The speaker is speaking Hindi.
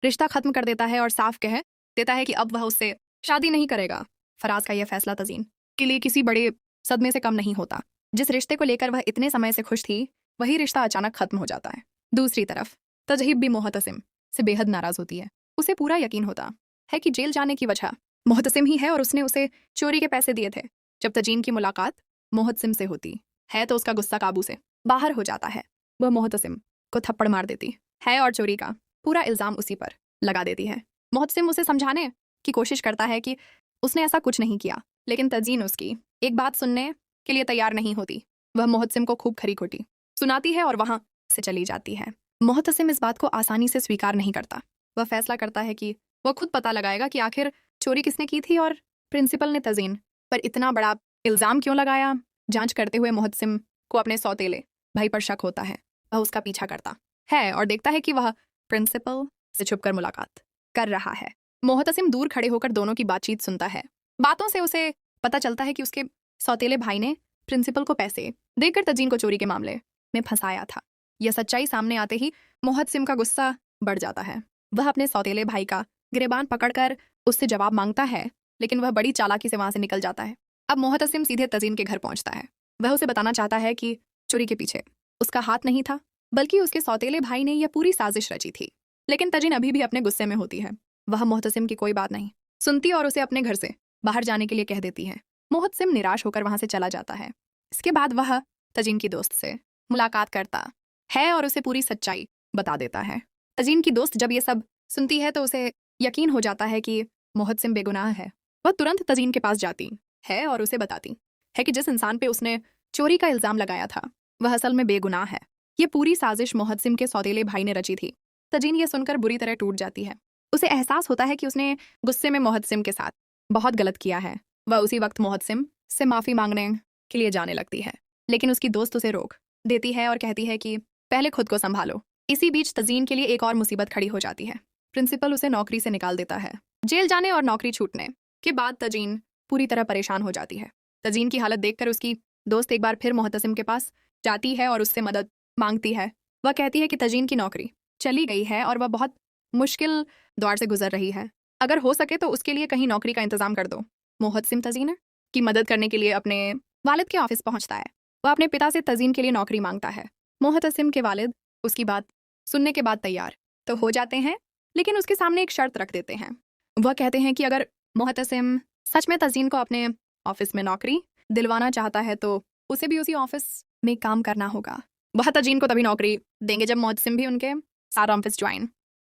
रिश्ता खत्म कर देता है और साफ कह देता है कि अब वह उससे शादी नहीं करेगा। फराज का यह फैसला तजीन के लिए किसी बड़े सदमे से कम नहीं होता। जिस रिश्ते को लेकर वह इतने समय से खुश थी, वही रिश्ता अचानक खत्म हो जाता है। दूसरी तरफ तजहीब भी मोहतसिम से बेहद नाराज होती है। उसे पूरा यकीन होता है कि जेल जाने की वजह मोहतसिम ही है और उसने उसे चोरी के पैसे दिए थे। जब तजीन की मुलाकात मोहतसिम से होती है तो उसका गुस्सा काबू से बाहर हो जाता है। वह मोहतसिम को थप्पड़ मार देती है और चोरी का पूरा इल्जाम उसी पर लगा देती है। मोहतसिम उसे समझाने की कोशिश करता है कि उसने ऐसा कुछ नहीं किया, लेकिन तजीन उसकी एक बात सुनने के लिए तैयार नहीं होती। वह मोहतसिम को खूब खरी खोटी सुनाती है और वहां से चली जाती है। मोहतसिम इस बात को आसानी से स्वीकार नहीं करता। वह फैसला करता है कि वह खुद पता लगाएगा कि आखिर चोरी किसने की थी और प्रिंसिपल ने तजीन पर इतना बड़ा इल्जाम क्यों लगाया। जांच करते हुए मोहतसिम को अपने सौतेले भाई पर शक होता है। वह उसका पीछा करता है और देखता है कि वह प्रिंसिपल से छुपकर मुलाकात कर रहा है। मोहतसिम दूर खड़े होकर दोनों की बातचीत सुनता है। बातों से उसे पता चलता है कि उसके सौतेले भाई ने प्रिंसिपल को पैसे देकर तजीन को चोरी के मामले में फंसाया था। यह सच्चाई सामने आते ही मोहतसिम का गुस्सा बढ़ जाता है। वह अपने सौतेले भाई का गिरेबान पकड़कर उससे जवाब मांगता है, लेकिन वह बड़ी चालाकी से वहां से निकल जाता है। अब मोहतसिम सीधे तजीन के घर पहुंचता है। वह उसे बताना चाहता है कि चोरी के पीछे उसका हाथ नहीं था, बल्कि उसके सौतेले भाई ने यह पूरी साजिश रची थी। लेकिन तजीन अभी भी अपने गुस्से में होती है। वह मोहतसिम की कोई बात नहीं सुनती और उसे अपने घर से बाहर जाने के लिए कह देती है। मोहतसिम निराश होकर वहां से चला जाता है। इसके बाद वह तजीन की दोस्त से मुलाकात करता है और उसे पूरी सच्चाई बता देता है। तजीन की दोस्त जब ये सब सुनती है तो उसे यकीन हो जाता है कि मोहतसिम बेगुनाह है। वह तुरंत तजीन के पास जाती है और उसे बताती है कि जिस इंसान पे उसने चोरी का इल्जाम लगाया था वह असल में बेगुनाह है। ये पूरी साजिश मोहतसिम के सौतेले भाई ने रची थी। तजीन ये सुनकर बुरी तरह टूट जाती है। उसे एहसास होता है कि उसने गुस्से में मोहतसिम के साथ बहुत गलत किया है। वह उसी वक्त मोहतसिम से माफी मांगने के लिए जाने लगती है, लेकिन उसकी दोस्त उसे रोक देती है और कहती है कि पहले खुद को संभालो। इसी बीच तजीन के लिए एक और मुसीबत खड़ी हो जाती है। प्रिंसिपल उसे नौकरी से निकाल देता है। जेल जाने और नौकरी छूटने के बाद तजीन पूरी तरह परेशान हो जाती है। तजीन की हालत देखकर उसकी दोस्त एक बार फिर मोहतसिम के पास जाती है और उससे मदद मांगती है। वह कहती है कि तजीन की नौकरी चली गई है और वह बहुत मुश्किल दौर से गुजर रही है। अगर हो सके तो उसके लिए कहीं नौकरी का इंतजाम कर दो। मोहतसिम तजीन की मदद करने के लिए अपने वालिद के ऑफिस पहुंचता है। वह अपने पिता से तजीन के लिए नौकरी मांगता है। मोहतसिम के वालिद उसकी बात सुनने के बाद तैयार तो हो जाते हैं, लेकिन उसके सामने एक शर्त रख देते हैं। वह कहते हैं कि अगर मोहतसिम सच में तजीन को अपने ऑफिस में नौकरी दिलवाना चाहता है तो उसे भी उसी ऑफिस में काम करना होगा। वह तजीन को तभी नौकरी देंगे जब मोहतसिम भी उनके साथ ऑफिस ज्वाइन